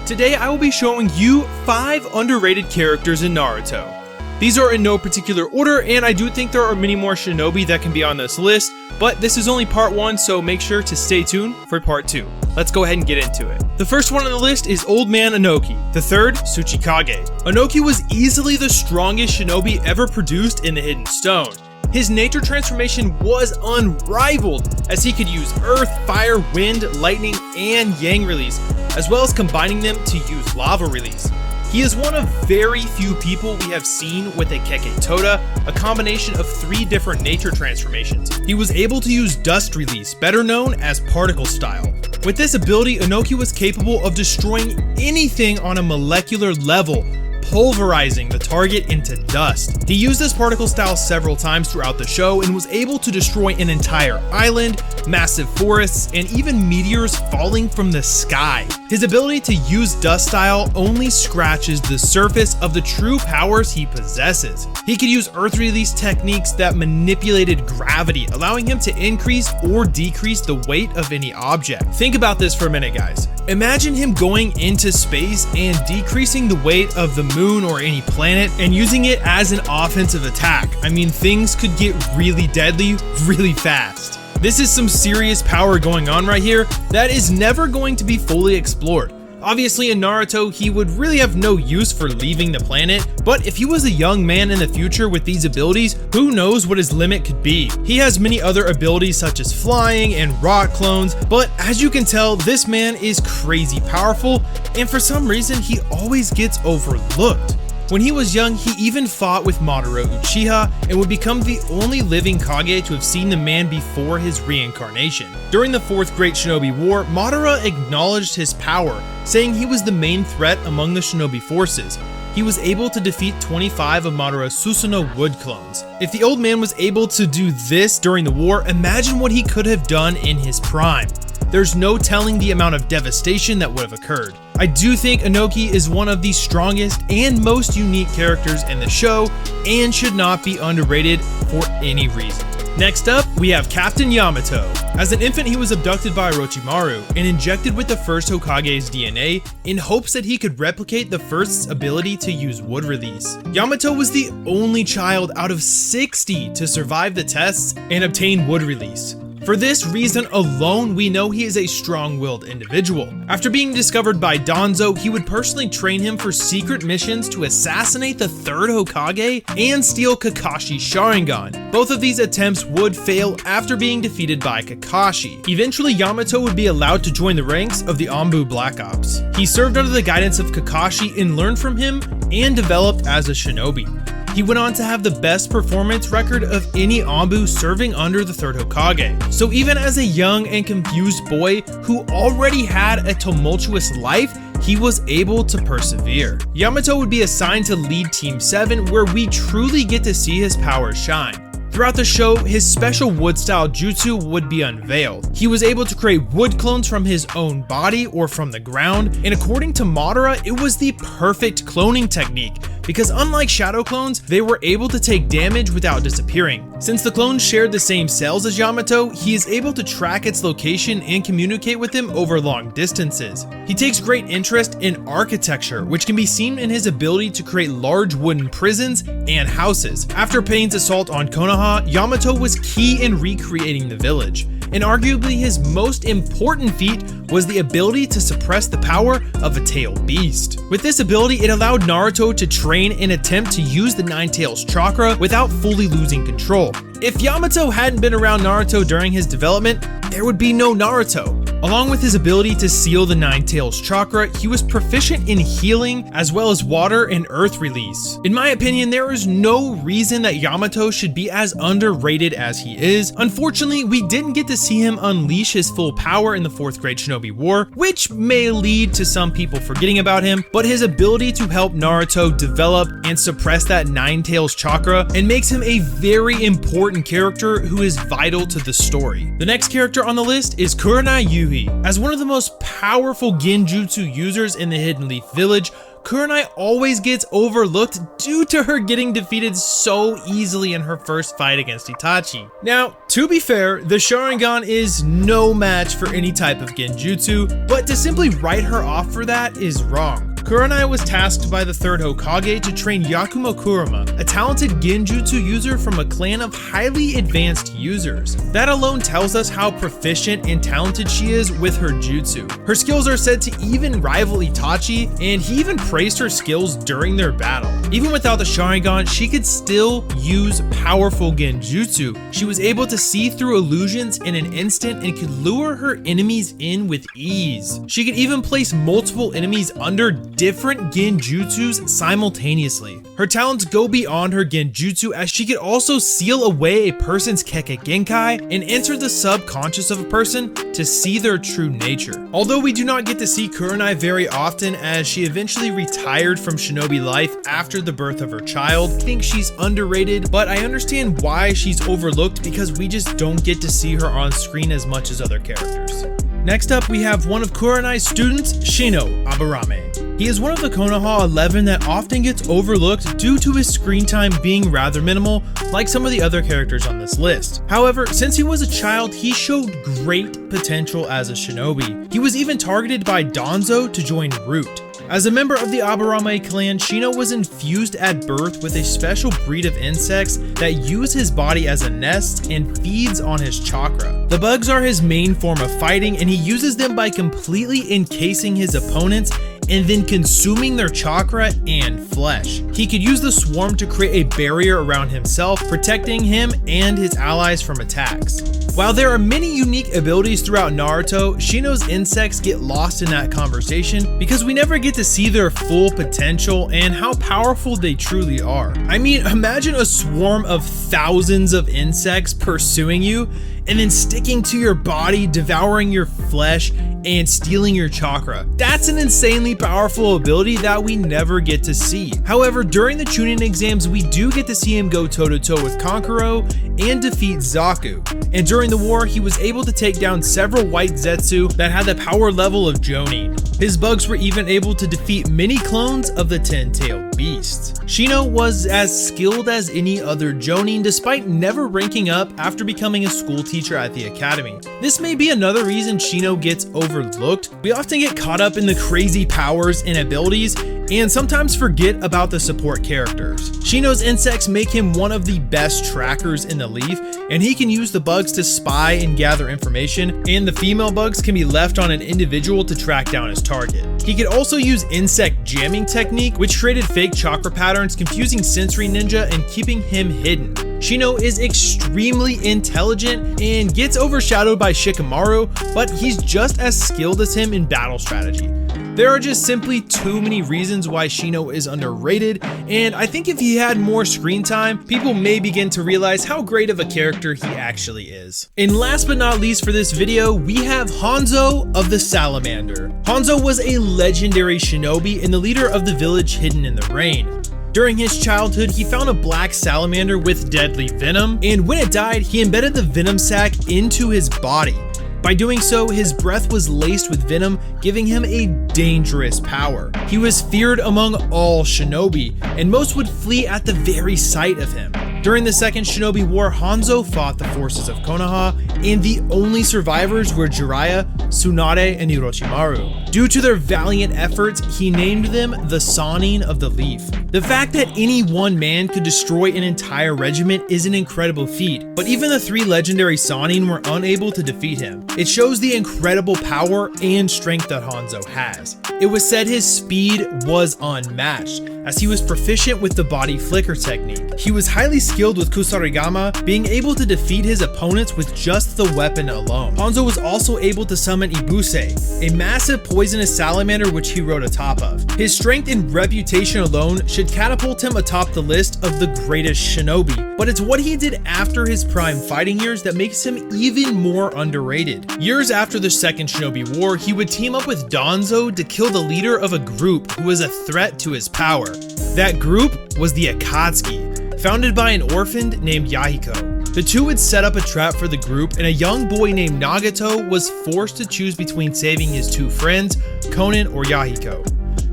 Today I will be showing you 5 underrated characters in Naruto. These are in no particular order, and I do think there are many more shinobi that can be on this list, but this is only part 1, so make sure to stay tuned for part 2. Let's go ahead and get into it. The first one on the list is Old Man Onoki. The third, Tsuchikage. Onoki was easily the strongest shinobi ever produced in the Hidden Stone. His nature transformation was unrivaled, as he could use earth, fire, wind, lightning, and yang release, as well as combining them to use lava release. He is one of very few people we have seen with a Keke Toda, a combination of 3 different nature transformations. He was able to use dust release, better known as particle style. With this ability, Onoki was capable of destroying anything on a molecular level, pulverizing the target into dust. He used this particle style several times throughout the show and was able to destroy an entire island, massive forests, and even meteors falling from the sky. His ability to use dust style only scratches the surface of the true powers he possesses. He could use earth release techniques that manipulated gravity, allowing him to increase or decrease the weight of any object. Think about this for a minute, guys. Imagine him going into space and decreasing the weight of the moon or any planet and using it as an offensive attack. I mean, things could get really deadly really fast. This is some serious power going on right here that is never going to be fully explored. Obviously in Naruto, he would really have no use for leaving the planet, but if he was a young man in the future with these abilities, who knows what his limit could be. He has many other abilities such as flying and rock clones, but as you can tell, this man is crazy powerful, and for some reason, he always gets overlooked. When he was young, he even fought with Madara Uchiha and would become the only living Kage to have seen the man before his reincarnation. During the 4th Great Shinobi War, Madara acknowledged his power, saying he was the main threat among the shinobi forces. He was able to defeat 25 of Madara's Susanoo wood clones. If the old man was able to do this during the war, imagine what he could have done in his prime. There's no telling the amount of devastation that would have occurred. I do think Onoki is one of the strongest and most unique characters in the show and should not be underrated for any reason. Next up, we have Captain Yamato. As an infant, he was abducted by Orochimaru and injected with the first Hokage's DNA in hopes that he could replicate the first's ability to use wood release. Yamato was the only child out of 60 to survive the tests and obtain wood release. For this reason alone, we know he is a strong-willed individual. After being discovered by Danzo, he would personally train him for secret missions to assassinate the 3rd Hokage and steal Kakashi's Sharingan. Both of these attempts would fail after being defeated by Kakashi. Eventually, Yamato would be allowed to join the ranks of the Anbu Black Ops. He served under the guidance of Kakashi and learned from him and developed as a shinobi. He went on to have the best performance record of any Anbu serving under the 3rd Hokage. So even as a young and confused boy who already had a tumultuous life, he was able to persevere. Yamato would be assigned to lead Team 7, where we truly get to see his powers shine. Throughout the show, his special wood-style jutsu would be unveiled. He was able to create wood clones from his own body or from the ground, and according to Madara, it was the perfect cloning technique, because unlike shadow clones, they were able to take damage without disappearing. Since the clones shared the same cells as Yamato, he is able to track its location and communicate with them over long distances. He takes great interest in architecture, which can be seen in his ability to create large wooden prisons and houses. After Pain's assault on Konoha, Yamato was key in recreating the village, and arguably his most important feat was the ability to suppress the power of a tailed beast. With this ability, it allowed Naruto to train and attempt to use the Nine Tails chakra without fully losing control. If Yamato hadn't been around Naruto during his development, there would be no Naruto. Along with his ability to seal the Nine Tails chakra, he was proficient in healing as well as water and earth release. In my opinion, there is no reason that Yamato should be as underrated as he is. Unfortunately, we didn't get to see him unleash his full power in the 4th Great Shinobi War, which may lead to some people forgetting about him, but his ability to help Naruto develop and suppress that Nine Tails chakra and makes him a very important character who is vital to the story. The next character on the list is Kurenai Yuhi. Yuhi. As one of the most powerful genjutsu users in the Hidden Leaf Village, Kurenai always gets overlooked due to her getting defeated so easily in her first fight against Itachi. Now, to be fair, the Sharingan is no match for any type of genjutsu, but to simply write her off for that is wrong. Kurenai was tasked by the 3rd Hokage to train Yakumo Kurama, a talented genjutsu user from a clan of highly advanced users. That alone tells us how proficient and talented she is with her jutsu. Her skills are said to even rival Itachi, and he even praised her skills during their battle. Even without the Sharingan, she could still use powerful genjutsu. She was able to see through illusions in an instant and could lure her enemies in with ease. She could even place multiple enemies under different genjutsus simultaneously. Her talents go beyond her genjutsu, as she could also seal away a person's Kekkei Genkai and enter the subconscious of a person to see their true nature. Although we do not get to see Kurenai very often, as she eventually retired from shinobi life after the birth of her child, I think she's underrated, but I understand why she's overlooked because we just don't get to see her on screen as much as other characters. Next up, we have one of Kurenai's students, Shino Aburame. He is one of the Konoha 11 that often gets overlooked due to his screen time being rather minimal, like some of the other characters on this list. However, since he was a child, he showed great potential as a shinobi. He was even targeted by Danzo to join Root. As a member of the Aburame clan, Shino was infused at birth with a special breed of insects that use his body as a nest and feeds on his chakra. The bugs are his main form of fighting, and he uses them by completely encasing his opponents and then consuming their chakra and flesh. He could use the swarm to create a barrier around himself, protecting him and his allies from attacks. While there are many unique abilities throughout Naruto, Shino's insects get lost in that conversation because we never get to see their full potential and how powerful they truly are. I mean, imagine a swarm of thousands of insects pursuing you and then sticking to your body, devouring your flesh, and stealing your chakra. That's an insanely powerful ability that we never get to see. However, during the Chunin exams, we do get to see him go toe-to-toe with Kankuro and defeat Zaku. And during the war, he was able to take down several white Zetsu that had the power level of Jonin. His bugs were even able to defeat many clones of the 10-tailed beasts. Shino was as skilled as any other Jonin, despite never ranking up after becoming a school teacher at the academy. This may be another reason Shino gets overlooked. We often get caught up in the crazy powers and abilities and sometimes forget about the support characters. Shino's insects make him one of the best trackers in the leaf, and he can use the bugs to spy and gather information, and the female bugs can be left on an individual to track down his target. He could also use insect jamming technique, which created fake chakra patterns, confusing Sensory Ninja and keeping him hidden. Shino is extremely intelligent and gets overshadowed by Shikamaru, but he's just as skilled as him in battle strategy. There are just simply too many reasons why Shino is underrated, and I think if he had more screen time, people may begin to realize how great of a character he actually is. And last but not least for this video, we have Hanzo of the Salamander. Hanzo was a legendary shinobi and the leader of the village hidden in the rain. During his childhood, he found a black salamander with deadly venom, and when it died, he embedded the venom sac into his body. By doing so, his breath was laced with venom, giving him a dangerous power. He was feared among all shinobi, and most would flee at the very sight of him. During the Second Shinobi War, Hanzo fought the forces of Konoha, and the only survivors were Jiraiya, Tsunade, and Orochimaru. Due to their valiant efforts, he named them the Sannin of the Leaf. The fact that any one man could destroy an entire regiment is an incredible feat, but even the three legendary Sannin were unable to defeat him. It shows the incredible power and strength that Hanzo has. It was said his speed was unmatched, as he was proficient with the body flicker technique. He was highly skilled with Kusarigama, being able to defeat his opponents with just the weapon alone. Hanzo was also able to summon Ibuse, a massive poisonous salamander which he rode atop of. His strength and reputation alone should catapult him atop the list of the greatest shinobi, but it's what he did after his prime fighting years that makes him even more underrated. Years after the Second Shinobi War, he would team up with Danzo to kill the leader of a group who was a threat to his power. That group was the Akatsuki, founded by an orphan named Yahiko. The two would set up a trap for the group, and a young boy named Nagato was forced to choose between saving his two friends, Konan or Yahiko.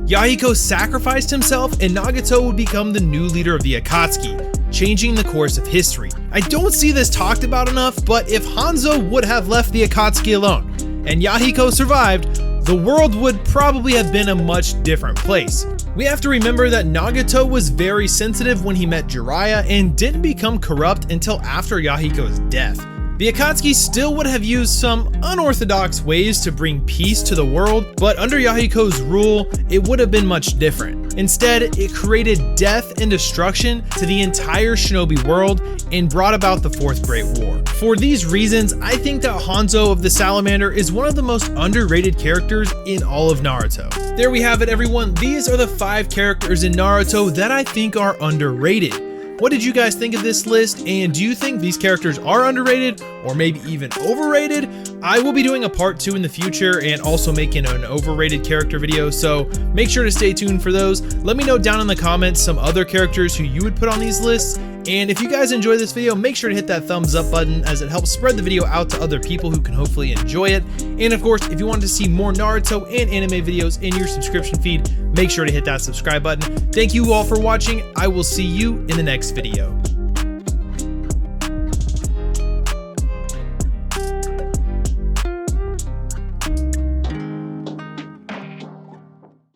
Yahiko sacrificed himself, and Nagato would become the new leader of the Akatsuki, changing the course of history. I don't see this talked about enough, but if Hanzo would have left the Akatsuki alone, and Yahiko survived, the world would probably have been a much different place. We have to remember that Nagato was very sensitive when he met Jiraiya and didn't become corrupt until after Yahiko's death. The Akatsuki still would have used some unorthodox ways to bring peace to the world, but under Yahiko's rule, it would have been much different. Instead, it created death and destruction to the entire shinobi world and brought about the Fourth Great War. For these reasons, I think that Hanzo of the Salamander is one of the most underrated characters in all of Naruto. There we have it, everyone. These are the 5 characters in Naruto that I think are underrated. What did you guys think of this list, and do you think these characters are underrated or maybe even overrated? I will be doing a part 2 in the future and also making an overrated character video, so make sure to stay tuned for those. Let me know down in the comments some other characters who you would put on these lists, and if you guys enjoy this video, make sure to hit that thumbs up button as it helps spread the video out to other people who can hopefully enjoy it. And of course, if you want to see more Naruto and anime videos in your subscription feed, make sure to hit that subscribe button. Thank you all for watching. I will see you in the next video.